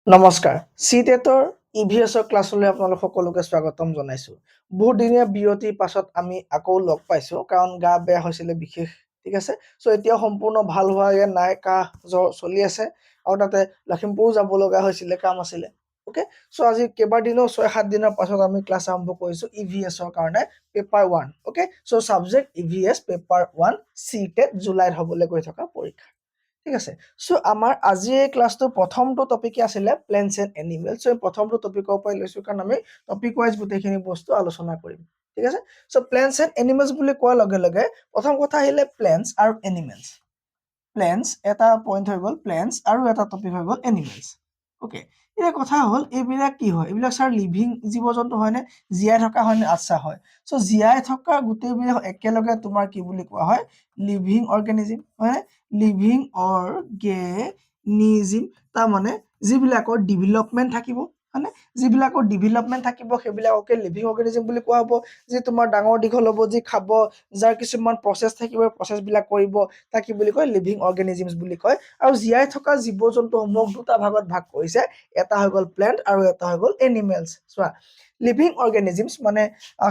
নমস্কাৰ চিটেটৰ ইভিএছৰ ক্লাছলৈ আপোনালোক সকলোকে স্বাগতম জনাইছো বহুদিনীয়া বিৰতিৰ পাছত আমি আকৌ লগ পাইছো কাৰণ গা বেয়া হৈছিলে বিশেষ ঠিক আছে সো এতিয়া সম্পূৰ্ণ ভাল হোৱা নাই কাহ জ্বৰ চলি আছে আৰু তাতে লখিমপুৰ যাব লগা হৈছিলে কাম আছিলে ওকে সো আজি কেইবাৰ দিনৰ 6-7 দিনৰ পাছত আমি ক্লাছ আৰম্ভ কৰিছো ইভিএছৰ কাৰণে paper 1 okay so subject EVS paper 1 CTET জুলাইত হ'বলৈ গৈ থকা পৰীক্ষা ঠিক আছে সো আমাৰ আজি এই ক্লাছটো প্ৰথমটো টপিক আছিলে প্লেন্টছ এণ্ড এনিমেলছ সো প্ৰথমটো টপিকৰ পৰা লৈছো কাৰণ আমি টপিক ওয়াইজ গোটেইখিনি বস্তু আলোচনা কৰিম ঠিক আছে সো প্লেন্টছ এণ্ড এনিমেলছ বুলি কোৱাৰ লগে লগে প্ৰথম কথা আহিলে প্লেন্টছ আৰু এনিমেলছ প্লেন্টছ এটা পইণ্ট হৈ গ'ল প্লেন্টছ আৰু এটা টপিক হৈ গ'ল এনিমেলছ ওকে এতিয়া কথা হ'ল এইবিলাক কি হয় এইবিলাক স্যাৰ লিভিং জীৱ-জন্তু হয়নে জীয়াই থকা হয়নে আচ্ছা হয় সো জীয়াই থকা গোটেইবিলাক একেলগে তোমাৰ কি বুলি কোৱা হয় লিভিং অৰ্গেনিজম হয় লিভিং অৰ্গেনিজম তাৰ মানে যিবিলাকৰ ডেভেলপমেন্ট থাকিব হয়নে যিবিলাকৰ ডেভেলপমেন্ট থাকিব সেইবিলাককে লিভিং অৰ্গেনিজম বুলি কোৱা হ'ব যি তোমাৰ ডাঙৰ দীঘল হ'ব যি খাব যাৰ কিছুমান প্ৰসেছ থাকিব প্ৰসেছ বিলাক কৰিব তাক কি বুলি কয় লিভিং অৰ্গেনিজমছ বুলি কয় আৰু জীয়াই থকা জীৱ-জন্তুসমূহক দুটা ভাগত ভাগ কৰিছে এটা হৈ গ'ল প্লেন্ট আৰু এটা হৈ গ'ল এনিমেলছ চোৱা লিভিং অৰ্গেনিজমছ মানে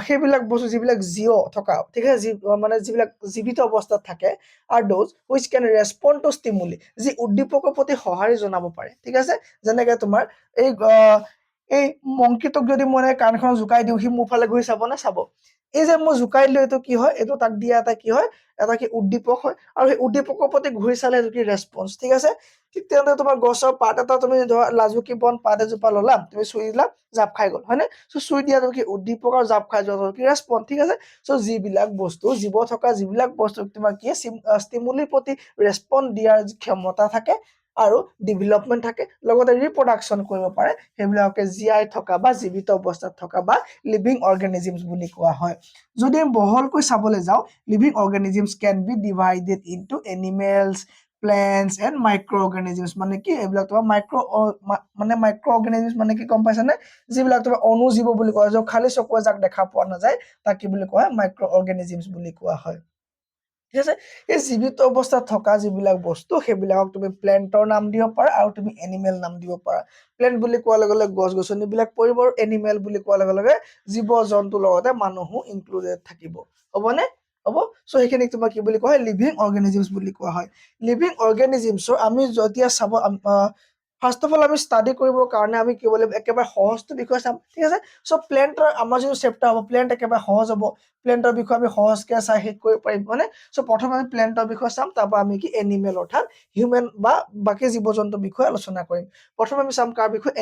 সেইবিলাক বস্তু যিবিলাক জীৱ থকা ঠিক আছে মানে যিবিলাক জীৱিত অৱস্থাত থাকে are those which can respond to stimuli যি উদ্দীপকৰ প্ৰতি সঁহাৰি জনাব পাৰে ঠিক আছে যেনেকৈ তোমাৰ এই মংকিটোক যদি মই কাণখন জুকাই দিওঁ সি মোৰ ফালে ঘূৰি চাব না চাব এই যে মই জুকাই দিলো এইটো কি হয় এইটো তাক দিয়া এটা কি হয় এটা কি উদ্দীপক হয় আৰু সেই উদ্দীপকৰ প্ৰতি ঘূৰি চালে এইটো কি ৰেসপন্স ঠিক আছে ঠিক তেনেদৰে তোমাৰ গছৰ পাত এটা তুমি ধৰা লাজুকী বন পাত এজোপা ল'লা তুমি চুই দিলা জাপ খাই গ'ল হয়নে সো চুই দিয়া তুমি কি উদ্দীপক আৰু জাপ খাই যোৱা কি ৰেসপন্স ঠিক আছে সো যিবিলাক বস্তু জীৱ থকা যিবিলাক বস্তু তোমাৰ কি ষ্টিমুলিৰ প্ৰতি ৰেসপন্স দিয়াৰ ক্ষমতা থাকে আৰু ডেভেলপমেন্ট থাকে লগতে ৰিপ্ৰডাকশন কৰিব পাৰে সেইবিলাকে জীয়াই থকা বা জীৱিত অৱস্থাত থকা বা লিভিং অৰ্গেনিজমছ বুলি কোৱা হয় যদি আমি বহলকৈ চাবলৈ যাওঁ living অৰ্গেনিজমছ can be divided into animals plants and microorganisms মানে কি এইবিলাক তোমাৰ মাইক্ৰঅৰ্গানিজমছ মানে কি গম পাইছানে যিবিলাক তোমাৰ অণুজীৱ বুলি কোৱা হয় খালি চকুৰে যাক দেখা পোৱা নাযায় তাক কি বুলি কোৱা হয় মাইক্ৰঅৰ্গানিজমছ বুলি কোৱা হয় ঠিক আছে এই জীৱিত অৱস্থাত থকা যিবিলাক বস্তু সেইবিলাকক তুমি প্লেন্টৰ নাম দিব পাৰা আৰু তুমি এনিমেল নাম দিব পাৰা প্লেন্ট বুলি কোৱাৰ লগে লগে গছ-গছনিবিলাক পৰিব আৰু এনিমেল বুলি কোৱাৰ লগে লগে জীৱ-জন্তুৰ লগতে মানুহো ইনক্লুডেড থাকিব হ'বনে হ'ব সো সেইখিনি তোমাক কি বুলি কোৱা হয় লিভিং অৰ্গেনিজমছ বুলি কোৱা হয় লিভিং অৰ্গেনিজমছৰ আমি যেতিয়া চাব ফাৰ্স্ট অফ অল আমি ষ্টাডি কৰিবৰ কাৰণে আমি কি বুলি একেবাৰে সহজটো বিষয় চাম ঠিক আছে সো প্লেন্টৰ আমাৰ যিটো চেপ্টাৰ হ'ব প্লেন্ট একেবাৰে সহজ হ'ব প্লেন্টৰ বিষয়ে আমি সহজকৈ চাই শেষ কৰিব পাৰিম মানে সো প্ৰথমে আমি প্লেন্টৰ বিষয়ে চাম তাৰপৰা আমি কি এনিমেল অৰ্থাৎ হিউম্যান বা বাকি জীৱ-জন্তুৰ বিষয়ে আলোচনা কৰিম প্ৰথমে আমি চাম কাৰ বিষয়ে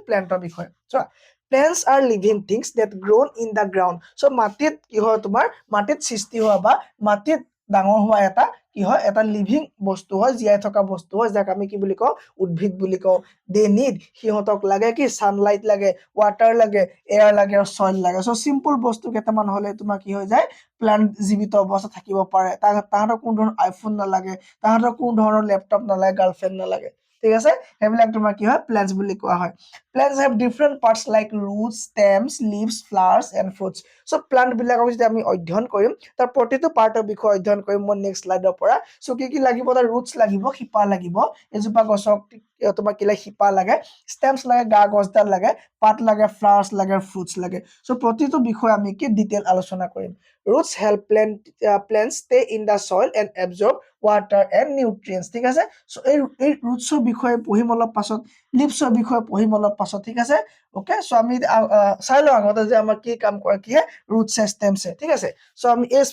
প্লেন্টৰ বিষয়ে চোৱা plants are living things that grow in the ground so মাটিত কি হয় তোমাৰ মাটিত সৃষ্টি হোৱা বা মাটিত ডাঙৰ হোৱা এটা কি হয় এটা লিভিং বস্তু হয় জীয়াই থকা বস্তু হয় যাক আমি কি বুলি কওঁ উদ্ভিদ বুলি কওঁ দে নিড সিহঁতক লাগে কি সানলাইট লাগে ওয়াটাৰ লাগে এয়াৰ লাগে আৰু সয়েল লাগে সো সিম্পল বস্তু কেইটামান হলে তোমাৰ কি হৈ যায় প্লান্ট জীৱিত অৱস্থা থাকিব পাৰে তাহাঁতৰ কোনো ধৰণৰ আইফোন নালাগে তাহাঁতৰ কোনো ধৰণৰ ল্যাপটপ নালাগে গাৰ্লফ্ৰেন্ড নালাগে ঠিক আছে সেইবিলাক তোমাৰ কি হয় প্লেন্টছ বুলি কোৱা হয় plants have different parts like roots stems leaves flowers and fruits so plant বিলাকক যদি আমি অধ্যয়ন কৰিম তাৰ প্ৰতিটো পাৰ্টৰ বিষয়ে অধ্যয়ন কৰিম মই নেক্সট স্লাইডৰ পৰা সো কি লাগিব তাৰ ৰুটস লাগিব শিপা লাগিব এজোপা গছক তোমাৰ কি লাগে শিপা লাগে stems লাগে গা গছডাল লাগে পাত লাগে flowers লাগে fruits লাগে সো প্ৰতিটো বিষয় আমি কি ডিটেইল আলোচনা কৰিম roots help plants stay in the soil and absorb water and nutrients ঠিক আছে সো এই ৰুটছৰ বিষয়ে পঢ়িম অলপ পাছত লিভছৰ বিষয়ে পঢ়িম অলপ পাছত ঠিক আছে ওকে সো আমি চাই লওঁ আগতে যে আমাৰ কি কাম কৰে কি ৰুটছ স্টেমছ ঠিক আছে সো আমি এই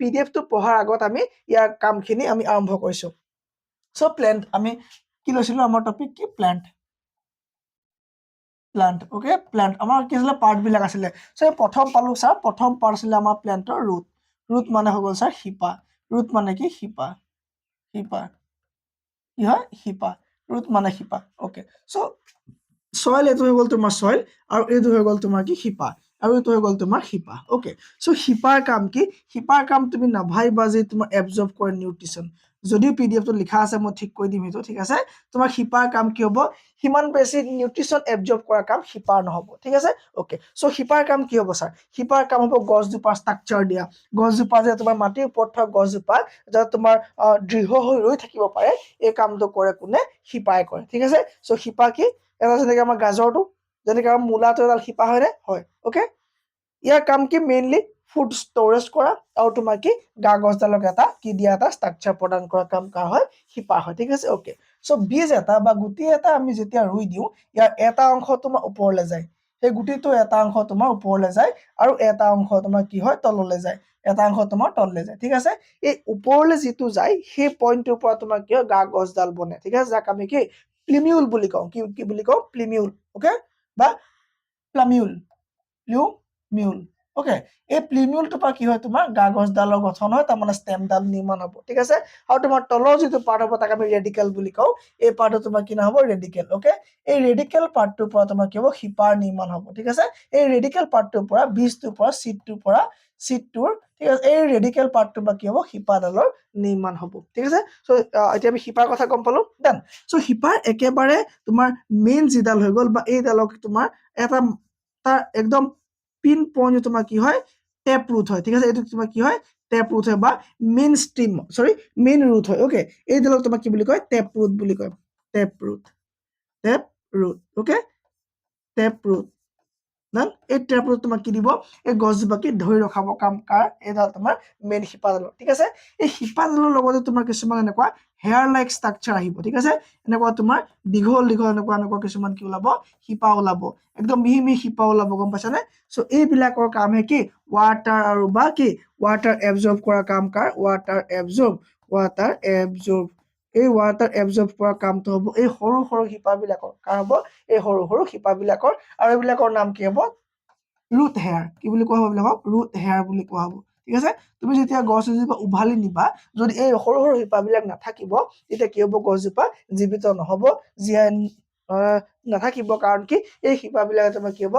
পিডিএফ টো পঢ়াৰ আগত আমি ইয়াৰ কামখিনি আমি আৰম্ভ কৰিছো সো প্লেন্ট আমি কি লৈছিলো আমাৰ টপিক কি প্লেন্ট ওকে প্লেন্ট আমাৰ কি আছিল পাৰ্ট বিলাক আছিলে সো প্ৰথম পালো স্যাৰ প্ৰথম পাৰ্ট আছিলে আমাৰ প্লেন্টৰ ৰুট মানে হৈ গ'ল স্যাৰ শিপা ৰুট মানে কি শিপা কি হয় শিপা ৰুট মানে শিপা ওকে সো সয়েল এটো হৈ গ'ল তোমাৰ সয়েল আৰু এইটো হৈ গ'ল তোমাৰ কি শিপা আৰু এইটো হৈ গ'ল তোমাৰ শিপা ওকে সো শিপাৰ কাম কি শিপাৰ কাম তুমি নাভাইবা যে তোমাৰ এবজৰ্ব কৰে নিউট্ৰিশন যদিও পিডিএফটো লিখা আছে মই ঠিক কৰি দিম সেইটো ঠিক আছে তোমাৰ শিপাৰ কাম কি হ'ব হিমান বেছি নিউট্ৰিশন এবজৰ্ব কৰা কাম শিপাৰ নহ'ব ঠিক আছে ওকে সো শিপাৰ কাম কি হ'ব স্যাৰ শিপাৰ কাম হ'ব গছজোপাৰ ষ্ট্ৰাকচাৰ দিয়া গছজোপা যে তোমাৰ মাটিৰ ওপৰত থকা গছজোপা যাতে তোমাৰ দৃঢ় হৈ ৰৈ থাকিব পাৰে এই কামটো কৰে কোনে শিপাই কৰে ঠিক আছে সো শিপা কি এটা যেনেকৈ আমাৰ গাজৰটো যেনেকৈ আমাৰ মূলাটো এডাল শিপা হয়নে হয় ওকে ইয়াৰ কাম কি মেইনলি ফুড ষ্টৰেজ কৰা আৰু তোমাৰ কি গা গছডালক এটা কি দিয়া এটা ষ্ট্ৰাকচাৰ প্ৰদান কৰা কাম কাৰ হয় শিপা হয় ঠিক আছে ওকে সো বীজ এটা বা গুটি এটা আমি যেতিয়া ৰুই দিওঁ ইয়াৰ এটা অংশ তোমাৰ ওপৰলৈ যায় সেই গুটিটো এটা অংশ তোমাৰ ওপৰলৈ যায় আৰু এটা অংশ তোমাৰ কি হয় তললৈ যায় এটা অংশ তোমাৰ তললৈ যায় ঠিক আছে এই ওপৰলৈ যিটো যায় সেই পইণ্টটোৰ পৰা তোমাৰ কি হয় গা গছডাল বনে ঠিক আছে যাক আমি কি প্লিমিউল বুলি কওঁ কি বুলি কওঁ প্লিমিউল ওকে বা প্লামিউল প্লিমিউল ওকে এই প্লিমিউলটোৰ পৰা কি হয় তোমাৰ গা গছডালৰ গঠন হয় তাৰমানে ষ্টেমডাল নিৰ্মাণ হ'ব ঠিক আছে আৰু তোমাৰ তলৰ যিটো পাৰ্ট হ'ব তাক আমি ৰেডিকেল বুলি কওঁ এই পাৰ্টটো তোমাৰ কি নহ'ব ৰেডিকেল ওকে এই ৰেডিকেল পাৰ্টটোৰ পৰা তোমাৰ কি হ'ব শিপাৰ নিৰ্মাণ হ'ব ঠিক আছে এই ৰেডিকেল পাৰ্টটোৰ পৰা বীজটোৰ পৰা চিটটোৰ ঠিক আছে এই ৰেডিকেল পাৰ্টটোৰ পৰা কি হ'ব শিপাডালৰ নিৰ্মাণ হ'ব ঠিক আছে সো এতিয়া আমি শিপাৰ কথা গম পালো দেন সো শিপাৰ একেবাৰে তোমাৰ মেইন যিডাল হৈ গ'ল বা এইডালক তোমাৰ এটা তাৰ একদম পিন পইণ্ট তোমাৰ কি হয় টেপ ৰুট হয় ঠিক আছে এইটো তোমাৰ কি হয় টেপ ৰুট হয় বা মেইন ষ্ট্ৰীম মেইন ৰুট হয় ওকে এইডালক তোমাক কি বুলি কয় টেপ ৰুট বুলি কয় tap root okay tap root then এই টেপ ৰুট তোমাক কি দিব এই গছজোপাকে ধৰি ৰখাব কাম কাৰ এইডাল তোমাৰ মেইন শিপাডালৰ ঠিক আছে এই শিপাডালৰ লগতে তোমাৰ কিছুমান এনেকুৱা হেয়াৰ লাইক ষ্ট্ৰাকচাৰ আহিব ঠিক আছে এনেকুৱা তোমাৰ দীঘল দীঘল এনেকুৱা কিছুমান কি ওলাব শিপা ওলাব একদম মিহি মিহি শিপা ওলাব গম পাইছানে সো এইবিলাকৰ কামহে কি ৱাটাৰ আৰু বা কি ৱাটাৰ এবজৰ্ব কৰা কাম কাৰ ৱাটাৰ এবজৰ্ব এই ৱাটাৰ এবজৰ্ব কৰা কামটো হ'ব এই সৰু সৰু শিপাবিলাকৰ কাৰ হ'ব এই সৰু সৰু শিপাবিলাকৰ আৰু এইবিলাকৰ নাম কি হ'ব ৰুট হেয়াৰ কি বুলি কোৱা হ'ব এইবিলাকক ৰুট হেয়াৰ বুলি কোৱা হ'ব ঠিক আছে তুমি যেতিয়া গছ এজোপা উভালি নিবা যদি এই সৰু সৰু শিপাবিলাক নাথাকিব তেতিয়া কি হ'ব গছজোপা জীৱিত নহ'ব জীয়াই নাথাকিব কাৰণ কি এই শিপাবিলাকে তোমাৰ কি হ'ব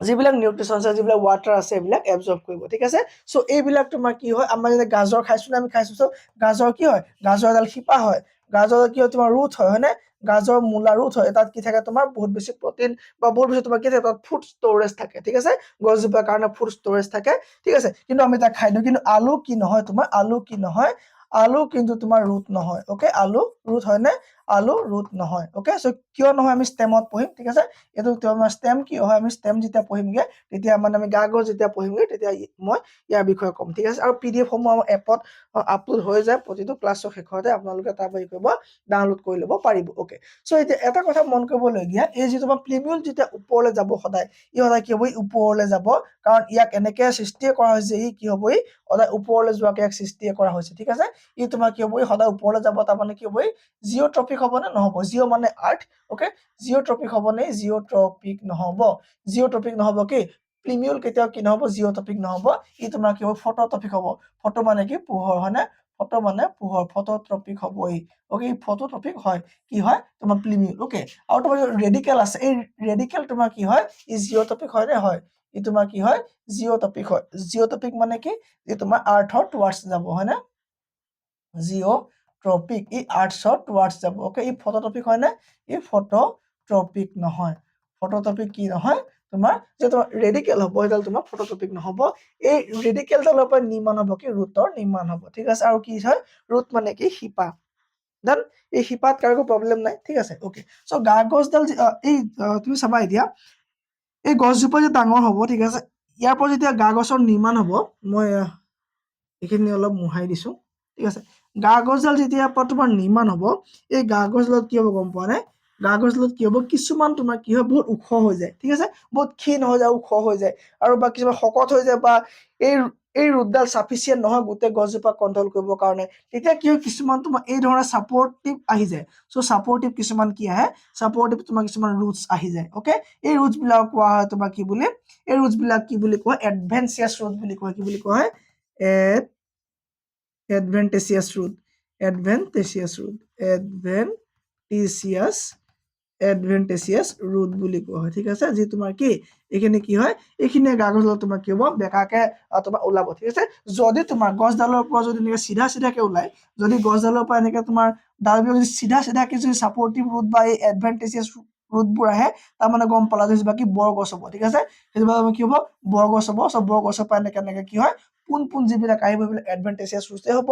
যিবিলাক নিউট্ৰিশন আছে যিবিলাক ৱাটাৰ আছে এইবিলাক এবজৰ্ব কৰিব ঠিক আছে সো এইবিলাক তোমাৰ কি হয় আমাৰ যেতিয়া গাজৰ খাইছো আমি খাইছো সো গাজৰ কি হয় গাজৰ এডাল শিপা হয় গাজৰ কি হয় তোমাৰ ৰুট হয় হয়নে গাজৰ মূলা ৰুট হয় তাত কি থাকে তোমাৰ বহুত বেছি প্ৰটিন বা বহুত বেছি তোমাৰ কি থাকে তাত ফুড ষ্টৰেজ থাকে ঠিক আছে গছজোপাৰ কাৰণে ফুড ষ্টৰেজ থাকে ঠিক আছে কিন্তু আমি তাক খাই দিওঁ কিন্তু আলু কি নহয় তোমাৰ আলু কিন্তু তোমাৰ ৰুট নহয় ওকে আলু ৰুট হয়নে আলু ৰুট নহয় ওকে সো কিয় নহয় আমি ষ্টেমত পঢ়িম ঠিক আছে এইটো আমাৰ ষ্টেম কি হয় আমি ষ্টেম যেতিয়া পঢ়িমগে তেতিয়া মানে আমি গা গছ যেতিয়া পঢ়িমগে তেতিয়া মই ইয়াৰ বিষয়ে ক'ম ঠিক আছে আৰু পিডিএফ সমূহ আমাৰ এপত আপলোড হৈ যায় প্ৰতিটো ক্লাছৰ শেষতে আপোনালোকে তাৰ পৰা কৰিব ডাউনলোড কৰি ল'ব পাৰিব ওকে সো এতিয়া এটা কথা মন কৰিবলগীয়া এই যিটো আমাৰ প্লিমিউল যেতিয়া ওপৰলৈ যাব সদায় ই সদায় কি হ'ব ই ওপৰলৈ যাব কাৰণ ইয়াক এনেকে সৃষ্টিয়ে কৰা হৈছে ই কি হ'ব ই সদায় ওপৰলৈ যোৱাকে ইয়াক সৃষ্টিয়ে কৰা হৈছে ঠিক আছে ই তোমাৰ কি হ'ব ই সদায় ওপৰলৈ যাব তাৰমানে কি হ'ব ই জিঅ'ট্ৰপিক হ'ব নে নহ'ব জিঅ' মানে আৰ্থ ওকে জিঅ'ট্ৰপিক হ'ব নে জিঅ'ট্ৰপিক নহ'ব কি প্লিমিউল কেতিয়াও কি নহ'ব জিঅ'ট্ৰপিক নহ'ব ই তোমাৰ কি হ'ব ফটোট্ৰপিক হ'ব ফটো মানে কি পোহৰ হয়নে ফটো মানে পোহৰ ফটোট্ৰপিক হ'ব ই ওকে ফটোট্ৰপিক হয় কি হয় তোমাৰ প্লিমিউল ওকে আৰু তোমাৰ ৰেডিকেল আছে এই ৰেডিকেল তোমাৰ কি হয় ই জিঅ'ট্ৰপিক হয় নে হয় ই তোমাৰ কি হয় জিঅ'ট্ৰপিক হয় জিঅ'ট্ৰপিক মানে কি ই তোমাৰ আৰ্থৰ টুৱাৰ্ডছ যাব হয়নে জিঅ'ট্ৰপিক ই আৰ্থৰ টুৱাৰ্ডছ যাব ওকে ই ফটোট্ৰপিক হয় নে ই ফটোট্ৰপিক নহয় ফটোট্ৰপিক কি নহয় তোমাৰ যে তোমাৰ ৰেডিকেল হ'ব এইডাল তোমাৰ ফটোট্ৰপিক নহ'ব এই ৰেডিকেলডালৰ পৰা নিৰ্মাণ হ'ব কি ৰুটৰ নিৰ্মাণ হ'ব ঠিক আছে আৰু কি হয় ৰুট মানে কি শিপা দেন এই শিপাত কাৰো প্ৰব্লেম নাই ঠিক আছে ওকে সো গা গছডাল এই তুমি চাবা এতিয়া এই গছজোপা যে ডাঙৰ হ'ব ঠিক আছে ইয়াৰ পৰা যেতিয়া গা গছৰ নিৰ্মাণ হ'ব মই এইখিনি অলপ মোহাই দিছো ঠিক আছে গা গছডাল যেতিয়া পৰা তোমাৰ নিৰ্মাণ হ'ব এই গা গছডালত কি হ'ব গম পোৱা নাই গা গছডালত কি হ'ব কিছুমান তোমাৰ কি হয় বহুত ওখ হৈ যায় ঠিক আছে বহুত ক্ষীণ হৈ যায় ওখ হৈ যায় আৰু বা কিছুমান শকত হৈ যায় বা এই এই ৰুটডাল চাফিচিয়েণ্ট নহয় গোটেই গছজোপা কণ্ট্ৰল কৰিবৰ কাৰণে তেতিয়া কি হয় কিছুমান তোমাৰ এই ধৰণৰ ছাপৰ্টিভ আহি যায় সো ছাপৰ্টিভ কিছুমান কি আহে ছাপৰ্টিভ তোমাৰ কিছুমান ৰুটছ আহি যায় ওকে এই ৰুটছ বিলাক কোৱা হয় তোমাৰ কি বুলি এই ৰুটছ বিলাক কি বুলি কোৱা এডভেঞ্চিয়াছ ৰুট বুলি কয় কি বুলি কোৱা হয় এডভেন্টেচিয়াছ ৰুট এডভেন্টেচিয়াছ ৰুট বুলি কোৱা হয় ঠিক আছে যি তোমাৰ কি এইখিনি কি হয় এইখিনিয়ে কাগজডাল তোমাৰ কি হ'ব বেকাকে তোমাৰ ওলাব ঠিক আছে যদি তোমাৰ গছডালৰ পৰা যদি এনেকে চিধা চিধাকে ওলাই যদি গছডালৰ পৰা এনেকে তোমাৰ ডালবিলাক যদি চিধা চিধাকে যদি ছাপৰ্টিভ ৰুট বা এই এডভেন্টেচিয়াছ ৰুটবোৰ আহে তাৰমানে গম পালা যে বাকী বৰগছ হ'ব ঠিক আছে সেইটো কি হ'ব বৰগছ হ'ব চ' বৰগছৰ পৰা এনেকে এনেকে কি হয় পোন যিবিলাক আহিব সেইবিলাক এডভেন্টেচিয়াছ ৰুটে হ'ব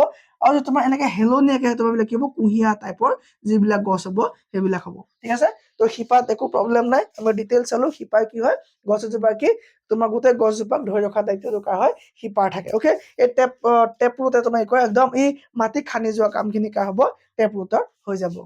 আৰু তোমাৰ এনেকে হেলনীয়াকে তোমাৰ কি হ'ব কুঁহিয়া টাইপৰ যিবিলাক গছ হ'ব সেইবিলাক হ'ব ঠিক আছে তো শিপাত একো প্ৰব্লেম নাই আমি ডিটেইলছ চালো শিপাই কি হয় গছ এজোপা কি তোমাৰ গোটেই গছজোপাক ধৰি ৰখা দায়িত্বটো কাৰ হয় শিপাৰ থাকে অ'কে এই টেপ ৰুটে তোমাৰ কি কয় একদম এই মাটি খানি যোৱা কামখিনি কাৰ হ'ব টেপ ৰুটৰ হৈ যাব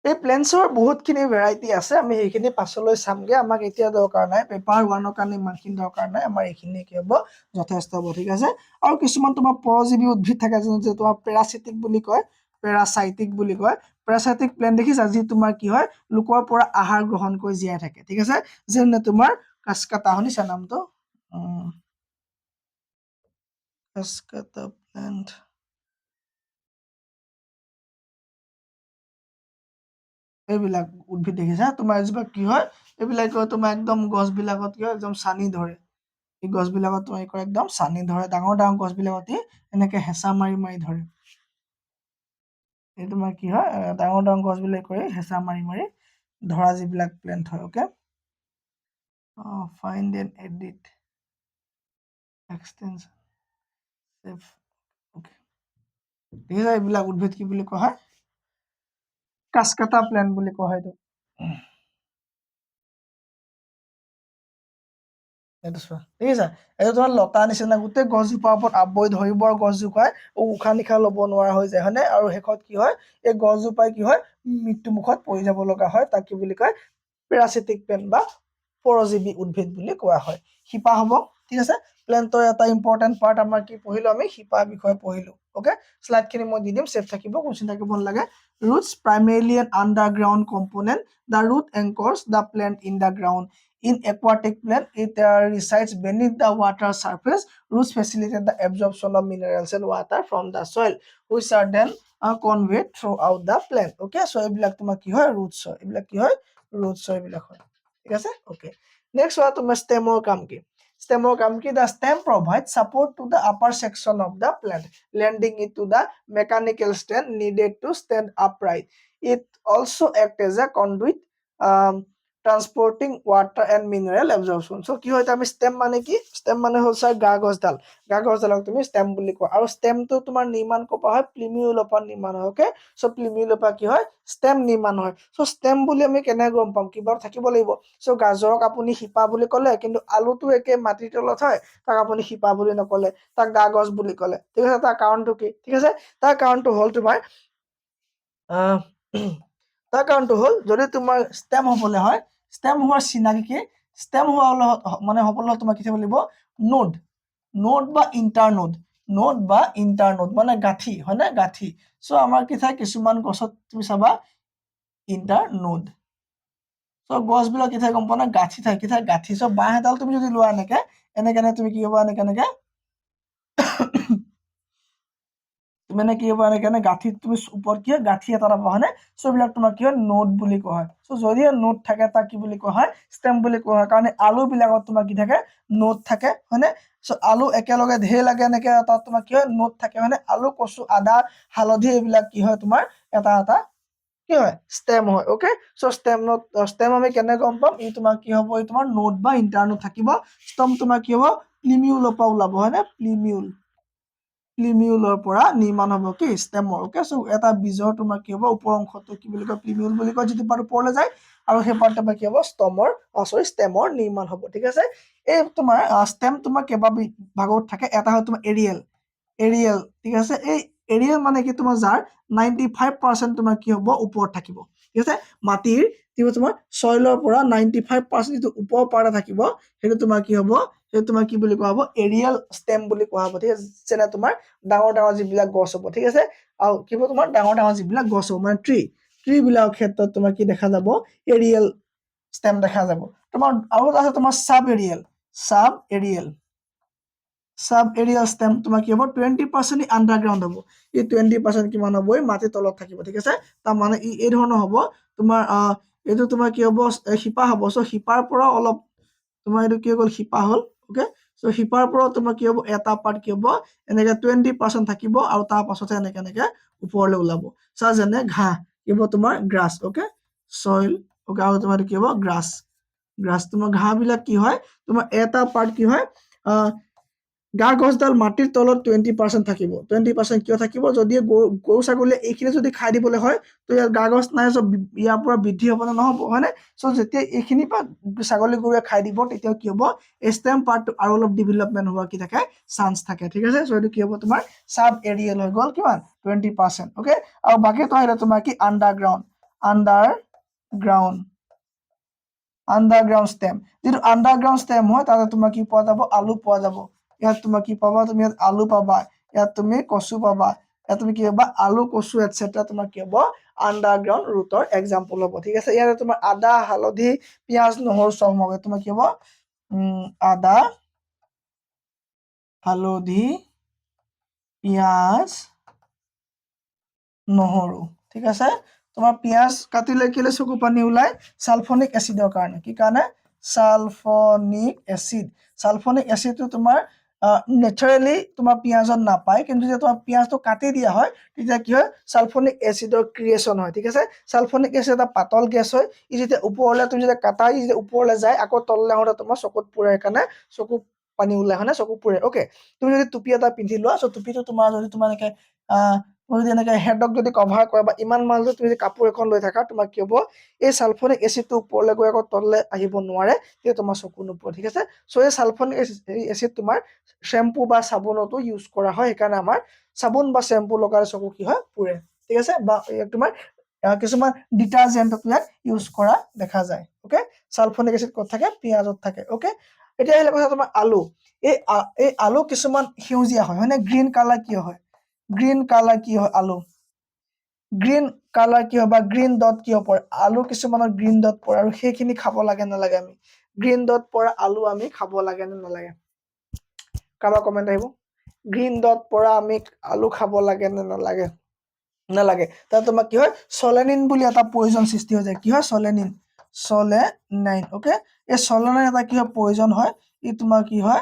এই প্লেন্টছৰ বহুতখিনি ভেৰাইটি আছে আমি সেইখিনি পাছলৈ চামগে আমাক এতিয়া দৰকাৰ নাই পেপাৰ 1ৰ কাৰণে ইমানখিনি দৰকাৰ নাই আমাৰ এইখিনি কি হ'ব যথেষ্ট হ'ব ঠিক আছে আৰু কিছুমান তোমাৰ পৰজীৱী উদ্ভিদ থাকে যে তোমাৰ পেৰাচিটিক বুলি কয় পেৰাচাইটিক বুলি কয় পেৰাচাইটিক প্লেন্ট দেখিছা যি তোমাৰ কি হয় লোকৰ পৰা আহাৰ গ্ৰহণ কৰি জীয়াই থাকে ঠিক আছে যেনে তোমাৰ কাচকাটা শুনিছা নামটো কাচকাটা প্লেন্ট এইবিলাক উদ্ভিদ দেখিছা তোমাৰ এজোপা কি হয় এইবিলাক তোমাৰ একদম গছবিলাকত কি হয় একদম চানি ধৰে এই গছবিলাকত তোমাৰ কি কৰে একদম চানি ধৰে ডাঙৰ ডাঙৰ গছবিলাকত এনেকে হেঁচা মাৰি মাৰি ধৰে এই তোমাৰ কি হয় ডাঙৰ ডাঙৰ গছবিলাক কৰি হেঁচা মাৰি মাৰি ধৰা যিবিলাক প্লেন্ট হয় okay find and edit extension okay দেখিছা এইবিলাক উদ্ভিদ কি বুলি কোৱা হয় কাচকাটা প্লেন্ট বুলি কোৱা হয় এইটো এইটো চোৱা দেখিছা এইটো তোমাৰ লতা নিচিনা গোটেই গছজোপাৰ ওপৰত আৱৰি ধৰিব আৰু গছজোপাই উশাহ নিশাহ ল'ব নোৱাৰা হৈ যায় হয়নে আৰু শেষত কি হয় এই গছজোপাই কি হয় মৃত্যু মুখত পৰি যাব লগা হয় তাক কি বুলি কয় পেৰাচিটিক প্লেন্ট বা পৰজীৱী উদ্ভিদ বুলি কোৱা হয় শিপা হ'ব ঠিক আছে প্লেন্টৰ এটা ইম্পৰ্টেণ্ট পাৰ্ট আমাৰ কি পঢ়িলো আমি শিপাৰ বিষয়ে পঢ়িলো অ'কে শ্লাইডখিনি মই দি দিম ছেভ থাকিব কোনো চিন্তা কৰিব নালাগে roots primarily an underground component the root anchors the plant in the ground in aquatic plant it resides beneath the water surface roots facilitate the absorption of minerals and water from the soil which are then conveyed throughout the plant okay so এইবিলাক তোমাৰ কি হয় roots হয় এইবিলাক কি হয় roots হয় এইবিলাক হয় ঠিক আছে okay next হোৱা তোমাৰ stemৰ কাম কি stemৰ কাম কি the stem provides support to the upper section of the plant lending it to the mechanical strength needed to stand upright it also act as a conduit transporting water and mineral absorption so কি হয় আমি stem মানে কি stem মানে হ'ল sir গা গছডালক তুমি stem বুলি কোৱা আৰু stemটো তোমাৰ নিৰ্মাণ কৰা হয় প্লিমিউলৰ পৰা নিৰ্মাণ হয় ওকে সো প্লিমিউলৰ পৰা কি হয় stem নিৰ্মাণ হয় সো stem বুলি আমি কেনে গম পাম কিবা থাকিব লাগিব সো গাজৰক আপুনি শিপা বুলি ক'লে কিন্তু আলুটো একে মাটিৰ তলত হয় তাক আপুনি শিপা বুলি নকলে তাক গা গছ বুলি ক'লে ঠিক আছে তাৰ কাৰণটো কি ঠিক আছে তাৰ কাৰণটো হ'ল তোমাৰ তাৰ কাৰণটো হ'ল যদি তোমাৰ ষ্টেম হ'বলৈ হয় ষ্টেম হোৱাৰ চিনাকি কি ষ্টেম হোৱা মানে হ'বলৈ তোমাৰ কি থাকিব লাগিব নোড বা ইণ্টাৰনোড মানে গাঁঠি হয় নে গাঁঠি চ' আমাৰ কি থাকে কিছুমান গছত তুমি চাবা ইণ্টাৰনোড চ' গছবিলাক কি থাকে গম পোৱা না গাঁঠি থাকে কি থাকে গাঁঠি চ' বাঁহ এডাল তুমি যদি লোৱা এনেকে তুমি কি হ'বা এনেকে মানে কি হ'ব এনেকে গাঁঠি তুমি ওপৰত কি হয় গাঁঠি এটা পাবা হয়নে চ' এইবিলাক তোমাৰ কি হয় নোড বুলি কোৱা হয় চ' যদি নোড থাকে তাক কি বুলি কোৱা হয় ষ্টেম বুলি কোৱা হয় কাৰণ আলু বিলাকত তোমাৰ কি থাকে নোড থাকে হয়নে চ' আলু একেলগে ঢেৰ লাগে এনেকে তাত তোমাৰ কি হয় নোড থাকে হয়নে আলু কচু আদা হালধি এইবিলাক কি হয় তোমাৰ এটা কি হয় ষ্টেম হয় ওকে চ' ষ্টেম আমি কেনে গম পাম ই তোমাৰ কি হ'ব ই তোমাৰ নোড বা ইণ্টাৰনোড থাকিব ষ্টেম তোমাৰ কি হ'ব প্লিমিউলৰ পৰা ওলাব হয়নে প্লিমিউলৰ পৰা নিৰ্মাণ হ'ব কি ষ্টেমৰ ওকে চ' এটা বীজৰ তোমাৰ কি হ'ব ওপৰ অংশটো কি বুলি কয় প্লিমিউল বুলি কয় যিটো পাৰ্ট ওপৰলৈ যায় আৰু সেই পাৰ্ট তোমাৰ কি হ'ব ষ্টেমৰ নিৰ্মাণ হ'ব ঠিক আছে এই তোমাৰ ষ্টেম তোমাৰ কেইবা ভাগত থাকে এটা হয় তোমাৰ এৰিয়েল ঠিক আছে এই এৰিয়েল মানে কি তোমাৰ যাৰ 95% তোমাৰ কি হ'ব ওপৰত থাকিব ঠিক আছে মাটিৰ কি হ'ব তোমাৰ চইলৰ পৰা 95% যিটো ওপৰৰ পাৰ্ট থাকিব সেইটো তোমাৰ কি হ'ব সেইটো তোমাৰ কি বুলি কোৱা হ'ব এৰিয়েল ষ্টেম বুলি কোৱা হ'ব ঠিক আছে যেনে তোমাৰ ডাঙৰ যিবিলাক গছ হ'ব ঠিক আছে আৰু কি হ'ব তোমাৰ ডাঙৰ যিবিলাক গছ হ'ব মানে ট্ৰি বিলাকৰ ক্ষেত্ৰত তোমাৰ কি দেখা যাব এৰিয়েল ষ্টেম দেখা যাব তোমাৰ আৰু আছে তোমাৰ চাব এৰিয়েল সাব এৰিয়াল ষ্টেম তোমাৰ কি হ'ব 20% আণ্ডাৰগ্ৰাউণ্ড হ'ব এই 20% কিমান হ'ব এই মাটিৰ তলত থাকিব ঠিক আছে তাৰ মানে এই ধৰণৰ হ'ব তোমাৰ এইটো তোমাৰ কি হ'ব শিপা হ'ব চ' শিপাৰ পৰা অলপ তোমাৰ এইটো কি হ'ল শিপা হ'ল ওকে চ' শিপাৰ পৰা তোমাৰ কি হ'ব এটা পাৰ্ট কি হ'ব এনেকে 20% থাকিব আৰু তাৰ পাছতে এনেকে এনেকে ওপৰলৈ ওলাব চা যেনে ঘাঁহ কি হ'ব তোমাৰ গ্ৰাছ ওকে চইল ওকে আৰু তোমাৰ কি হ'ব গ্ৰাছ গ্ৰাছ তোমাৰ ঘাঁহ বিলাক কি হয় তোমাৰ এটা পাৰ্ট কি হয় গা গছডাল মাটিৰ তলত 20% থাকিব 20% কিয় থাকিব যদি গৰু ছাগলীয়ে এইখিনি যদি খাই দিবলৈ হয় তো ইয়াৰ গা গছ নাই চ' ইয়াৰ পৰা বৃদ্ধি হ'ব নে নহ'ব হয়নে চ' যেতিয়া এইখিনি পৰা ছাগলী গৰুৱে খাই দিব তেতিয়া কি হ'ব এই ষ্টেম পাৰ্টটো আৰু অলপ ডেভেলপমেণ্ট হোৱা কি থাকে চান্স থাকে ঠিক আছে চ' এইটো কি হ'ব তোমাৰ চাব এৰিয়েল হৈ গ'ল কিমান 20% ওকে আৰু বাকীটো আহিলে তোমাৰ কি আণ্ডাৰগ্ৰাউণ্ড ষ্টেম যিটো আণ্ডাৰগ্ৰাউণ্ড ষ্টেম হয় তাতে তোমাৰ কি পোৱা যাব আলু পোৱা যাব ইয়াত তোমাৰ কি পাবা তুমি ইয়াত আলু পাবা ইয়াত তুমি কচু পাবা ইয়াত তুমি কি পাবা আলু কচু এটচেট্ৰা তোমাৰ কি হ'ব আণ্ডাৰগ্ৰাউণ্ড ৰুটৰ এক্সাম্পল হ'ব ঠিক আছে ইয়াতে তোমাৰ আদা হালধি পিঁয়াজ নহৰু চব হ'ব তোমাৰ কি হ'ব আদা হালধি পিঁয়াজ নহৰু ঠিক আছে তোমাৰ পিঁয়াজ কাটিলে কেলে চকু পানী ওলাই সালফনিক এচিডৰ কাৰণে কি কাৰণে সালফনিক এচিডটো তোমাৰ নেচাৰেলি তোমাৰ পিঁয়াজত নাপায় কিন্তু যেতিয়া তোমাৰ পিঁয়াজটো কাটি দিয়া হয় তেতিয়া কি হয় সালফনিক এচিডৰ ক্ৰিয়েশ্যন হয় ঠিক আছে সালফনিক এচিড এটা পাতল গেছ হয় ই যেতিয়া ওপৰলৈ তুমি যেতিয়া কাটা ই যেতিয়া ওপৰলৈ যায় আকৌ তললৈ আহোঁতে তোমাৰ চকুত পুৰে সেইকাৰণে চকু পানী ওলাই হয় নে চকু পুৰে ওকে তুমি যদি টুপি এটা পিন্ধি লোৱা চ' টুপিটো তোমাৰ যদি তোমাৰ এনেকে তুমি যদি এনেকে হেডক যদি কভাৰ কৰা বা ইমান মাল যদি তুমি যদি কাপোৰ এখন লৈ থাকা তোমাৰ কি হ'ব এই সালফনিক এচিডটো ওপৰলৈ গৈ আকৌ তললৈ আহিব নোৱাৰে তেতিয়া তোমাৰ চকু নোপোৱা ঠিক আছে চ' এই সালফনিক এচিড তোমাৰ শ্বেম্পু বা চাবোনতো ইউজ কৰা হয় সেইকাৰণে আমাৰ চাবোন বা শ্বেম্পু লগালে চকু কি হয় পুৰে ঠিক আছে বা তোমাৰ কিছুমান ডিটাৰজেণ্টত ইয়াক ইউজ কৰা দেখা যায় ওকে সালফনিক এচিড ক'ত থাকে পিঁয়াজত থাকে ওকে এতিয়া আহিলে কথা তোমাৰ আলু এই আলু কিছুমান সেউজীয়া হয় হয়নে গ্ৰীণ কালাৰ কিয় হয় গ্ৰীণ কালাৰ কি হয় আলু গ্ৰীণ কালাৰ কি হয় বা গ্ৰীণ ডট কিয় পৰে আলু কিছুমানৰ গ্ৰীণ ডট পৰে আৰু সেইখিনি খাব লাগে নালাগে আমি গ্ৰীণ ডট পৰা আলু আমি খাব লাগে নে নালাগে কাৰোবাৰ কমেণ্ট আহিব গ্ৰীণ ডট পৰা আমি আলু খাব লাগে নে নালাগে নালাগে তাত তোমাৰ কি হয় চলেনিন বুলি এটা পয়জন সৃষ্টি হৈ যায় কি হয় চলেনাইন ওকে এই চলেনাইন এটা কি হয় পয়জন হয় ই তোমাৰ কি হয়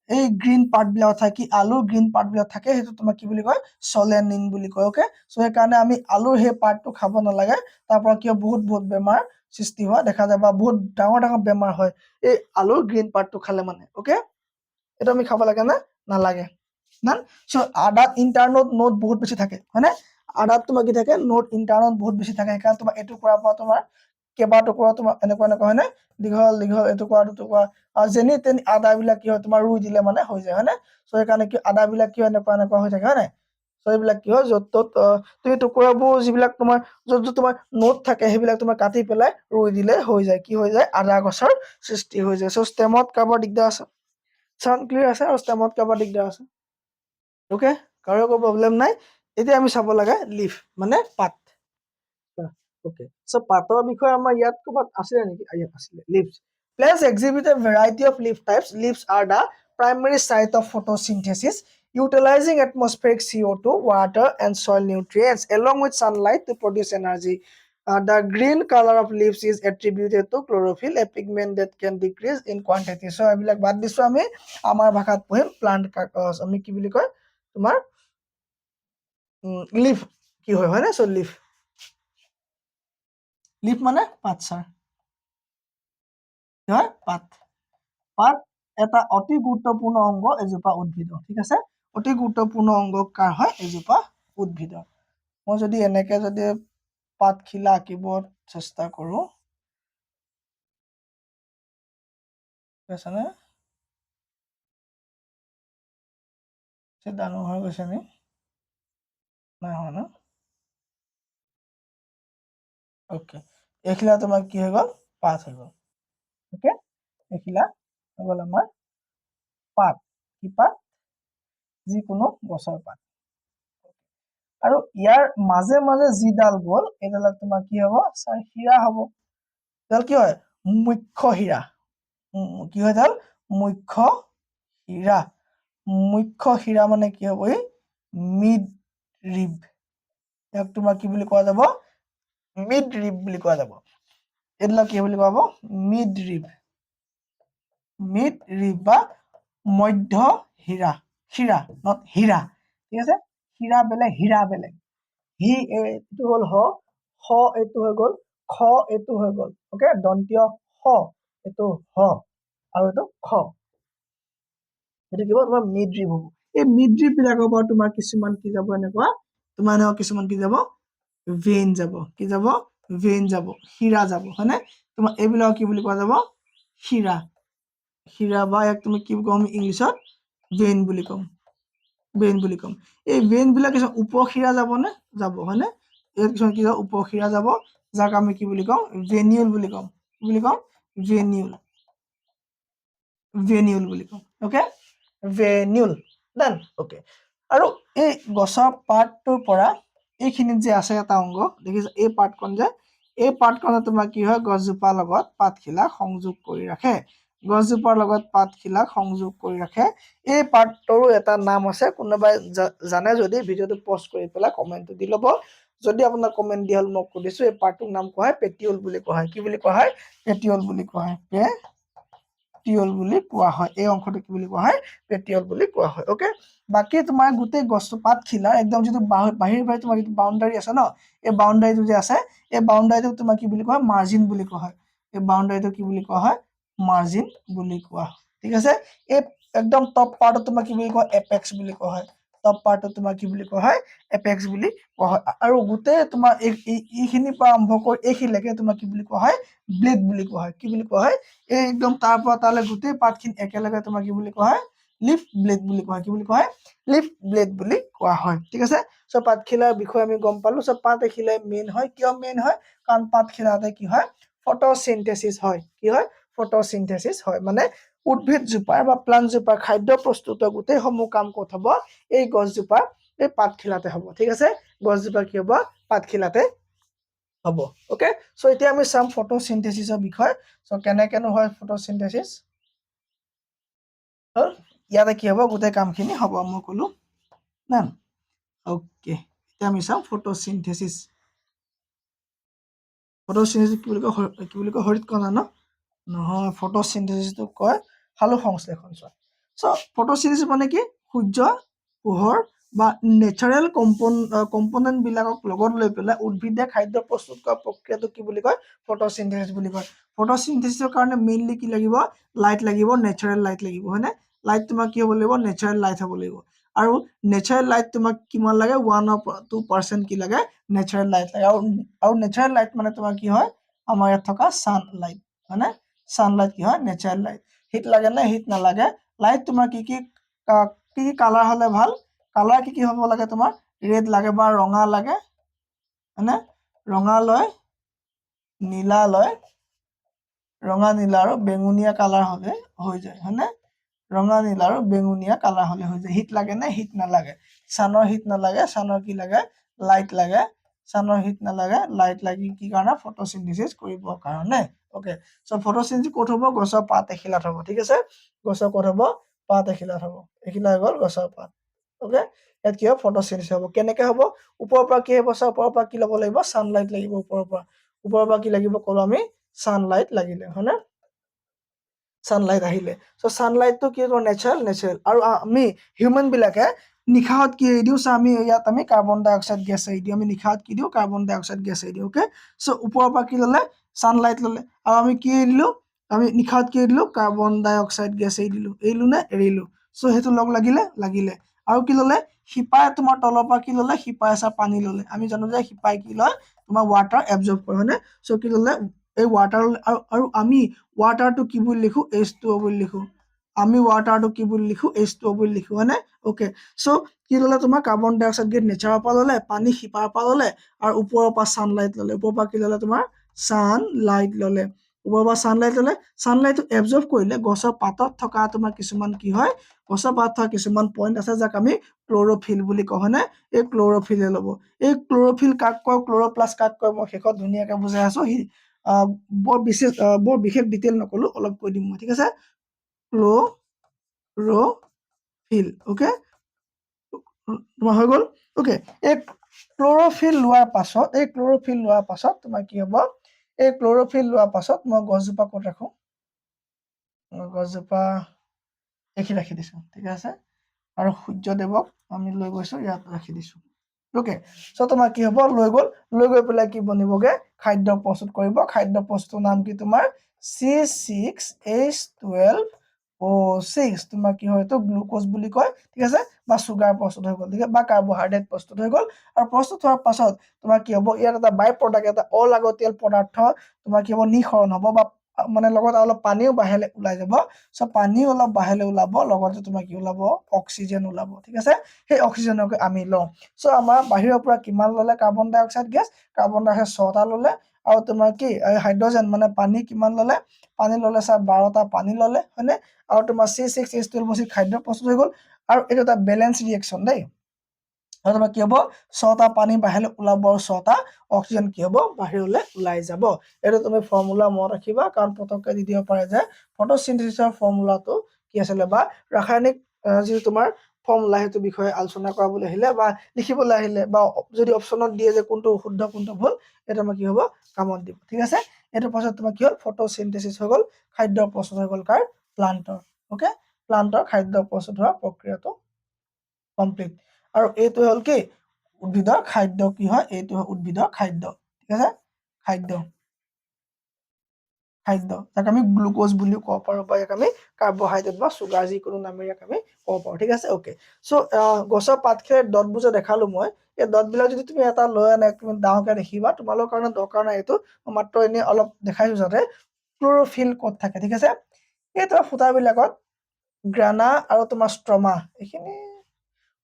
এই গ্ৰীণ পাৰ্ট বিলাক থাকে আলুৰ গ্ৰীণ পাৰ্ট বিলাক থাকে সেইটো তোমাক কি বুলি কয় চলেনিন বুলি কয় ওকে চ' সেইকাৰণে আমি আলুৰ সেই পাৰ্টটো খাব নালাগে তাৰ পৰা কিয় বহুত বেমাৰ সৃষ্টি হোৱা দেখা যায় বা বহুত ডাঙৰ বেমাৰ হয় এই আলুৰ গ্ৰীণ পাৰ্টটো খালে মানে ওকে এইটো আমি খাব লাগে নে নালাগে না চ' আদাত ইণ্টাৰনেট নোট বহুত বেছি থাকে হয়নে আদাত তোমাৰ কি থাকে নোট ইণ্টাৰনেট বহুত বেছি থাকে সেইকাৰণে তোমাৰ এইটো কৰাৰ পৰা তোমাৰ কেইবা টুকুৰা তোমাৰ এনেকুৱা হয়নে দীঘল এটুকুৰা আৰু যেনি তেনি আদাবিলাক কি হয় তোমাৰ ৰুই দিলে মানে হৈ যায় হয়নে চ' সেইকাৰণে কি আদাবিলাক কিয় এনেকুৱা হৈ থাকে হয় নাই চ' এইবিলাক কি হয় য'ত ত'ত তুমি টুকুৰাবোৰ যিবিলাক তোমাৰ য'ত তোমাৰ নোট থাকে সেইবিলাক তোমাৰ কাটি পেলাই ৰুই দিলে হৈ যায় কি হৈ যায় আদা গছৰ সৃষ্টি হৈ যায় চ' ষ্টেমত কাৰোবাৰ দিগদাৰ আছে চাউণ্ড ক্লিয়াৰ আছে আৰু ষ্টেমত কাৰোবাৰ দিগদাৰ আছে ওকে কাৰো একো প্ৰব্লেম নাই এতিয়া আমি চাব লাগে লিফ মানে পাত ওকে চ' পাতৰ বিষয়ে আমাৰ ইয়াত ক'ৰবাত আছিলে নেকি ইয়াত আছিলে leaves plants exhibit a variety of leaf types leaves are the primary site of photosynthesis utilizing atmospheric CO2 water and soil nutrients along with sunlight to produce energy the green color of leaves is attributed to chlorophyll a pigment that can decrease in quantity so এইবিলাক বাদ দিছো আমি আমাৰ ভাষাত পঢ়িম plant আমি কি বুলি কয় তোমাৰ লিফ কি হয় না চ' লিফ মানে পাত ছাৰ কি হয় পাত এটা অতি গুৰুত্বপূৰ্ণ অংগ এজোপা উদ্ভিদৰ ঠিক আছে অতি গুৰুত্বপূৰ্ণ অংগ কাৰ হয় এজোপা উদ্ভিদৰ মই যদি এনেকে যদি পাতখিলা আঁকিব চেষ্টা কৰো ঠিক আছে নে ডাঙৰ হৈ গৈছে নি নাই হোৱা ন ওকে এইখিলা তোমাৰ কি হৈ গ'ল পাত হৈ গ'ল ওকে এইখিলা হৈ গ'ল আমাৰ পাত কি পাত যিকোনো গছৰ পাত আৰু ইয়াৰ মাজে মাজে যিডাল গ'ল এইডালত তোমাৰ কি হ'ব ছাৰ হীৰা হ'ব এডাল কি হয় মুখ্য হীৰা কি হয় এডাল মুখ্য শিৰা মুখ্য শিৰা মানে কি হ'ব এই মিড ৰিব ইয়াক তোমাৰ কি বুলি কোৱা যাব মিড ৰিব বুলি কোৱা যাব এইবিলাক কি বুলি কোৱা হ'ব মিড ৰিব বা মধ্য শিৰা শিৰা নট হীৰা ঠিক আছে শিৰা বেলেগ হীৰা বেলেগ এইটো হ'ল হ এইটো হৈ গ'ল খ এইটো হৈ গ'ল ওকে দন্তীয় খ এইটো হ আৰু এইটো খ এইটো কি হ'ব তোমাৰ মিড ৰিব হ'ব এই মিড ৰিব বিলাকৰ পৰা তোমাৰ কিছুমান কি যাব এনেকুৱা তোমাৰ কিছুমান কি যাব ভেইন যাব কি যাব ভেইন যাব শিৰা যাব হয়নে তোমাৰ এইবিলাক কি বুলি কোৱা যাব শিৰা বা ইয়াক তুমি কি ক'ম ইংলিছত ভেইন বুলি ক'ম এই ভেইন বিলাক কিছুমান উপশিৰা যাব নে যাব হয়নে ইয়াত কিছুমান কি যাব উপশিৰা যাব যাক আমি কি বুলি কওঁ ভেনিউল বুলি কওঁ ভেনিউল বুলি কওঁ ওকে ভেনিউল দেন ওকে আৰু এই গছৰ পাতটোৰ পৰা এইখিনিত যে আছে এটা অংগ দেখিছা এই পাতকণ যে এই পাতকণে তোমাৰ কি হয় গছজোপাৰ লগত পাতখিলাক সংযোগ কৰি ৰাখে গছজোপাৰ লগত পাতখিলাক সংযোগ কৰি ৰাখে এই পাতটোৰো এটা নাম আছে কোনোবাই জানে যদি ভিডিঅ'টো পজ কৰি পেলাই কমেণ্টটো দি ল'ব যদি আপোনাৰ কমেণ্ট দিয়া হ'ল মই সুধিছো এই পাৰ্টটোৰ নাম কোৱা হয় পেটিউল বুলি কোৱা হয় কি বুলি কোৱা হয় পেটিউল বুলি কোৱা হয় পেটিউল বুলি কোৱা হয় এই অংশটো কি বুলি কোৱা হয় পেটিউল বুলি কোৱা হয় ওকে বাকী তোমাৰ গোটেই গছ পাতখিলাৰ একদম যিটো বাহিৰ তোমাৰ যিটো বাউণ্ডাৰী আছে ন এই বাউণ্ডাৰীটো যে আছে এই বাউণ্ডাৰীটোক তোমাৰ কি বুলি কোৱা হয় মাৰ্জিন বুলি কোৱা হয় এই বাউণ্ডাৰীটো কি বুলি কোৱা হয় মাৰ্জিন বুলি কোৱা হয় ঠিক আছে এই একদম টপ পাৰ্টত তোমাৰ কি বুলি কোৱা এপেক্স বুলি কোৱা হয় টপ পাৰ্টত তোমাৰ কি বুলি কোৱা হয় এপেক্স বুলি কোৱা হয় আৰু গোটেই তোমাৰ এইখিনিৰ পৰা আৰম্ভ কৰি এইখিনিলৈকে তোমাৰ কি বুলি কোৱা হয় ব্লেড বুলি কোৱা হয় কি বুলি কোৱা হয় এই একদম তাৰ পৰা তালৈ গোটেই পাতখিনি একেলগে তোমাৰ কি বুলি কোৱা হয় লিফ ব্লেড বুলি কোৱা হয় কি বুলি কোৱা হয় লিফ ব্লেড বুলি কোৱা হয় ঠিক আছে চ' পাতখিলাৰ বিষয়ে আমি গম পালো চ' পাত এখিলাই মেইন হয় কিয় মেইন হয় কাৰণ পাতখিলাতে কি হয় ফটোচিনথেচিছ হয় কি হয় ফটোচিনথেচিছ হয় মানে উদ্ভিদজোপাৰ বা প্লাণ্টজোপাৰ খাদ্য প্ৰস্তুতৰ গোটেইসমূহ কাম ক'ত হ'ব এই গছজোপাৰ এই পাতখিলাতে হ'ব ঠিক আছে গছজোপা কি হ'ব পাতখিলাতে হ'ব ওকে চ' এতিয়া আমি চাম ফটোচিনথেচিছৰ বিষয়ে চ' কেনেকেনো হয় ফটোচিনথেচিছ ইয়াতে কি হ'ব গোটেই কামখিনি হ'ব মই ক'লো না ওকে এতিয়া আমি চাম ফটোচিনথেচিছ কি বুলি কয় হৰিত কণা ন নহয় ফটোচিনথেচিছটো কয় সালোক সংশ্লেষণ চ' ফটোচিনথেচিছ মানে কি সূৰ্য পোহৰ বা নেচাৰেল কম্পনেণ্ট বিলাকক লগত লৈ পেলাই উদ্ভিদে খাদ্য প্ৰস্তুত কৰা প্ৰক্ৰিয়াটো কি বুলি কয় ফটোচিনথেচিছ বুলি কয় ফটোচিনথেচিছৰ কাৰণে মেইনলি কি লাগিব লাইট লাগিব নেচাৰেল লাইট লাগিব হয়নে লাইট তোমাক কি হ'ব লাগিব নেচাৰেল লাইট হ'ব লাগিব আৰু নেচাৰেল লাইট তোমাক কিমান লাগে 1-2% কি লাগে নেচাৰেল লাইট লাগে আৰু নেচাৰেল লাইট মানে তোমাৰ কি হয় আমাৰ ইয়াত থকা ছানলাইট হয়নে ছানলাইট কি হয় নেচাৰেল লাইট হিট লাগে নে হিট নালাগে লাইট তোমাৰ কি কালাৰ হ'লে ভাল কালাৰ কি হ'ব লাগে তোমাৰ ৰেড লাগে বা ৰঙা লাগে হয়নে ৰঙা নীলা আৰু বেঙুনীয়া কালাৰ হ'লে হৈ যায় হয়নে ৰঙা নীলা আৰু বেঙুনীয়া কালাৰ হ'লে হৈ যায় হিট লাগে নে হিট নালাগে ছানৰ হিট নালাগে ছানৰ কি লাগে লাইট লাগে ছানৰ হিট নালাগে লাইট লাগি কি কাৰণে ফটোচিনথেচিছ কৰিবৰ কাৰণে ওকে চ' ফটোচিনথেচিছ ক'ত হ'ব গছৰ পাত এখিলাত হ'ব ঠিক আছে গছৰ ক'ত হ'ব পাত এখিলাত হ'ব এখিলা হৈ গ'ল গছৰ পাত ওকে ইয়াত কি হ'ব ফটোচিনথেচিছ হ'ব কেনেকে হ'ব ওপৰৰ পৰা কি হ'ব ওপৰৰ পৰা কি ল'ব লাগিব ছানলাইট লাগিব ওপৰৰ পৰা কি লাগিব ক'লো আমি ছানলাইট লাগিলে হয়নে ছানলাইট আহিলে চ' ছানলাইটটো কি নেচাৰেল আৰু আমি হিউমেন বিলাকে নিশাহত কি এৰি দিওঁ আমি ইয়াত আমি কাৰ্বন ডাই অক্সাইড গেছ এৰি দিওঁ আমি নিশাহত কি দিওঁ কাৰ্বন ডাই অক্সাইড গেছ এৰি দিওঁ ওকে চ' ওপৰৰ পৰা কি ল'লে ছানলাইট ল'লে আৰু আমি কি এৰি দিলোঁ আমি নিশাহত কি এৰি দিলোঁ কাৰ্বন ডাই অক্সাইড গেছ এৰিলো নে এৰিলো চ' সেইটো লগ লাগিলে আৰু কি ল'লে শিপাই তোমাৰ তলৰ পৰা কি ল'লে শিপাই এচাহ পানী ল'লে আমি জানো যে শিপাই কি লয় তোমাৰ ৱাটাৰ এবজৰ্ব কৰে হয়নে চ' কি ল'লে এই ৱাটাৰ আৰু আমি ৱাটাৰটো কি বুলি লিখো H2O বুলি লিখো আমি ৱাটাৰটো কি বুলি লিখো H2O বুলি লিখো হয়নে ওকে চ' কি ল'লে তোমাৰ কাৰ্বন ডাই অক্সাইড গেছ নেচাৰৰ পৰা ল'লে পানী শিপাৰ পৰা ল'লে আৰু ওপৰৰ পৰা ছানলাইট ল'লে ওপৰৰ পৰা কি ল'লে তোমাৰ ছানলাইট ল'লে ওপৰৰ পৰা ছানলাইটটো এবজৰ্ব কৰিলে গছৰ পাতত থকা তোমাৰ কিছুমান কি হয় গছৰ পাতত থকা কিছুমান পইণ্ট আছে যাক আমি ক্ল'ৰফিল বুলি কওঁ হয়নে এই ক্ল'ৰফিলে ল'ব এই ক্ল'ৰফিল কাক কয় ক্ল'ৰ'প্লাষ্ট কাক কয় মই শেষত ধুনীয়াকে বুজাই আছো বৰ বিশেষ ডিটেইল নক'লো অলপ কৈ দিম মই ঠিক আছে ক্ল'ৰ'ফিল ওকে তোমাৰ হৈ গ'ল ওকে এই ক্ল'ৰ'ফিল লোৱাৰ পাছত তোমাৰ কি হ'ব এই ক্ল'ৰ'ফিল লোৱাৰ পাছত মই গছজোপা ক'ত ৰাখোঁ গছজোপা এইখিনি ৰাখি দিছোঁ ঠিক আছে আৰু সূৰ্যদেৱক আমি লৈ গৈছোঁ ইয়াত ৰাখি দিছোঁ ওকে চ' তোমাৰ কি হ'ব লৈ গৈ পেলাই কি বনিবগে খাদ্য প্ৰস্তুত কৰিব খাদ্য প্ৰস্তুতৰ নাম কি তোমাৰ C6H12O6 তোমাৰ কি হয় এইটো গ্লুক'জ বুলি কয় ঠিক আছে বা চুগাৰ প্ৰস্তুত হৈ গ'ল ঠিক আছে বা কাৰ্বহাইড্ৰেট প্ৰস্তুত হৈ গ'ল আৰু প্ৰস্তুত হোৱাৰ পাছত তোমাৰ কি হ'ব ইয়াত এটা বাই প্ৰডাক্ট এটা অলাগতিয়াল পদাৰ্থ তোমাৰ কি হ'ব নিঃসৰণ হ'ব বা মানে লগত অলপ পানীও বাহিৰলৈ ওলাই যাব চ' পানী অলপ বাহিৰলৈ ওলাব লগতে তোমাৰ কি ওলাব অক্সিজেন ওলাব ঠিক আছে সেই অক্সিজেনক আমি লওঁ চ' আমাৰ বাহিৰৰ পৰা কিমান ল'লে কাৰ্বন ডাই অক্সাইড গেছ কাৰ্বন ডাই অক্সাইড 6টা ল'লে আৰু তোমাৰ কি হাইড্ৰজেন মানে পানী কিমান ল'লে পানী ল'লে ছাৰ 12টা পানী ল'লে হয়নে আৰু তোমাৰ C6H12O6 খাদ্য প্ৰস্তুত হৈ গ'ল আৰু এইটো এটা বেলেঞ্চ ৰিয়েকশ্যন দেই আৰু তোমাৰ কি হ'ব 6টা পানী বাহিৰলৈ ওলাব আৰু 6টা অক্সিজেন কি হ'ব বাহিৰলৈ ওলাই যাব এইটো তুমি ফৰ্মুলা মনত ৰাখিবা কাৰণ পতককৈ দি দিব পাৰে যে ফটোচিনথেসিসৰ ফৰ্মুলাটো কি আছিলে বা ৰাসায়নিক যিটো তোমাৰ ফৰ্মুলা সেইটো বিষয়ে আলোচনা কৰাবলৈ আহিলে বা লিখিবলৈ আহিলে বা যদি অপশ্যনত দিয়ে যে কোনটো শুদ্ধ কোনটো ভুল এটা আমাৰ কি হ'ব কামত দিব ঠিক আছে এইটো পাছত তোমাৰ কি হ'ল ফটোচিনথেসিস হৈ গ'ল খাদ্য প্ৰস্তুত হৈ গ'ল কাৰ প্লান্টৰ ওকে প্লান্টৰ খাদ্য প্ৰস্তুত হোৱা প্ৰক্ৰিয়াটো কমপ্লিট আৰু এইটো হ'ল কি উদ্ভিদৰ খাদ্য কি হয় এইটো হয় উদ্ভিদৰ খাদ্য ঠিক আছে খাদ্য যাক আমি গ্লুক'জ বুলিও ক'ব পাৰোঁ বা ইয়াক আমি কাৰ্বহাইড্ৰেট বা চুগাৰ যিকোনো নামেৰে ইয়াক আমি ক'ব পাৰোঁ ঠিক আছে ওকে চ' গছৰ পাতখিলাৰ দতবোৰ যে দেখালো মই এই দতবিলাক যদি তুমি এটা লৈ আনে তুমি ডাঙৰকৈ দেখিবা তোমালোকৰ কাৰণে দৰকাৰ নাই এইটো মাত্ৰ এনেই অলপ দেখাইছো যাতে ক্ল'ৰ'ফিল ক'ত থাকে ঠিক আছে এই তোমাৰ ফুটাবিলাকত গ্ৰানা আৰু তোমাৰ ষ্ট্ৰমা এইখিনি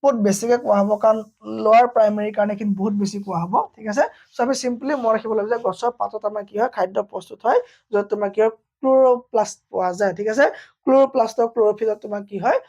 বহুত বেছিকৈ কোৱা হ'ব কাৰণ লোৱাৰ প্ৰাইমেৰীৰ কাৰণে এইখিনি বহুত বেছি কোৱা হ'ব ঠিক আছে চ' আমি চিম্পলি মনত ৰাখিব লাগিব যে গছৰ পাতত আমাৰ কি হয় খাদ্য প্ৰস্তুত হয় য'ত তোমাৰ কি হয় ক্ল'ৰ'প্লাষ্ট পোৱা যায় ঠিক আছে ক্ল'ৰ'প্লাষ্টৰ ক্ল'ৰ'ফিলত তোমাৰ কি হয়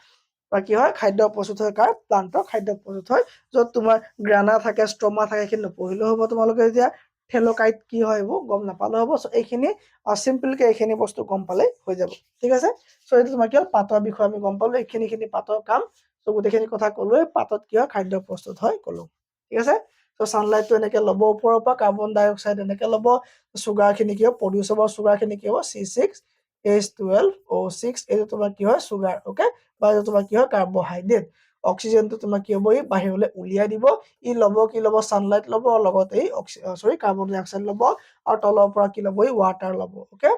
খাদ্য প্ৰস্তুত হয় কাৰ প্লান্টৰ খাদ্য প্ৰস্তুত হয় য'ত তোমাৰ গ্ৰানা থাকে ষ্ট্ৰমা থাকে এইখিনি নপঢ়িলেও হ'ব তোমালোকে এতিয়া থেলকাইট কি হয় এইবোৰ গম নাপালেও হ'ব চ' এইখিনি চিম্পলকৈ এইখিনি বস্তু গম পালেই হৈ যাব ঠিক আছে চ' এইটো তোমাৰ কি হ'ল পাতৰ বিষয়ে আমি গম পালোঁ এইখিনি পাতৰ কাম চ' গোটেইখিনি কথা ক'লোৱে পাতত কি হয় খাদ্য প্ৰস্তুত হয় ক'লো ঠিক আছে চ' ছানলাইটটো এনেকৈ ল'ব ওপৰৰ পৰা কাৰ্বন ডাই অক্সাইড এনেকৈ ল'ব চুগাৰখিনি কি হ'ব প্ৰডিউচ হ'ব চুগাৰখিনি কি হ'ব C6H12O6 এইটো তোমাৰ কি হয় চুগাৰ ওকে বা এইটো তোমাৰ কি হয় কাৰ্বহাইড্ৰেট অক্সিজেনটো তোমাৰ কি হ'ব ই বাহিৰলৈ উলিয়াই দিব ই ল'ব কি ল'ব ছানলাইট ল'ব লগতে কাৰ্বন ডাই অক্সাইড ল'ব আৰু তলৰ পৰা কি ল'ব ই ৱাটাৰ ল'ব ওকে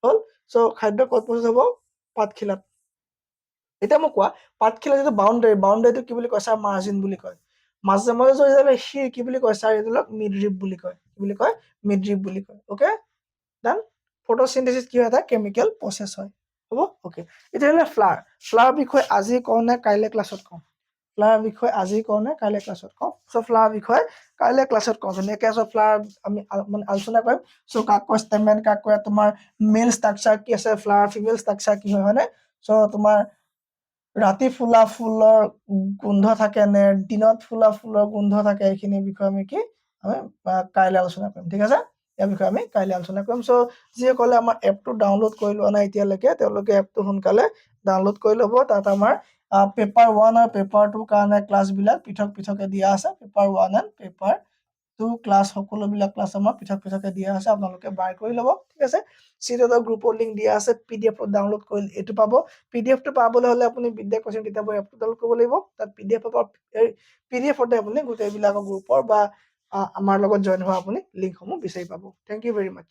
হ'ল চ' খাদ্য ক'ত প্ৰস্তুত হ'ব পাতখিলাত এতিয়া মই কোৱা পাতখিলা যিটো বাউণ্ডাৰীটো কি বুলি কয় ছাৰ মাৰ্জিন বুলি কয় মাজে মাজে শিৰ কি বুলি কয় ছাৰ এইবিলাক মিডৰিপ বুলি কয় কি বুলি কয় মিডৰিপ বুলি কয় ওকে ডান ফটোচিনথেসিস কি হয় এটা কেমিকেল প্ৰচেছ হয় হ'ব ওকে এতিয়া হ'লে ফ্লাৱাৰ বিষয়ে আজি কওঁ নে কাইলৈ ক্লাছত কওঁ ফ্লাৱাৰ বিষয়ে আজি কওঁ নে কাইলৈ ক্লাছত কওঁ চ' ফ্লাৱাৰ বিষয়ে কাইলৈ ক্লাছত কওঁ ধুনীয়াকৈ চ' ফ্লাৱাৰ আমি মানে আলোচনা কৰিম চ' কাক কয় ষ্টেমেন কাক কয় তোমাৰ মেল ষ্ট্ৰাকচাৰ কি আছে ফ্লাৱাৰ ফিমেল ষ্ট্ৰাকচাৰ কি হয় হয়নে চ' তোমাৰ ৰাতি ফুলা ফুলৰ গোন্ধ থাকে নে দিনত ফুলা ফুলৰ গোন্ধ থাকে এইখিনিৰ বিষয়ে আমি কি আমি কাইলৈ আলোচনা কৰিম ঠিক আছে ইয়াৰ বিষয়ে আমি কাইলৈ আলোচনা কৰিম চ' যিসকলে আমাৰ এপটো ডাউনলোড কৰি লোৱা নাই এতিয়ালৈকে তেওঁলোকে এপটো সোনকালে ডাউনলোড কৰি ল'ব তাত আমাৰ পেপাৰ 1 আৰু পেপাৰ 2 কাৰণে ক্লাছবিলাক পৃথকে দিয়া আছে পেপাৰ 1 এণ্ড পেপাৰ 2 ক্লাছ সকলোবিলাক ক্লাছ আমাৰ পৃথকে দিয়া আছে আপোনালোকে বাই কৰি ল'ব ঠিক আছে চিটেটৰ গ্ৰুপৰ লিংক দিয়া আছে PDF ডাউনলোড কৰি এইটো পাব PDFটো পাবলৈ হ'লে আপুনি বিদ্যা কোচিং কিতাপৰ এপটো ডাউনলোড কৰিব লাগিব তাত PDFতে আপুনি গোটেইবিলাকৰ গ্ৰুপৰ বা আমাৰ লগত জইন হোৱা আপুনি লিংকসমূহ বিচাৰি পাব থেংক ইউ ভেৰি মাছ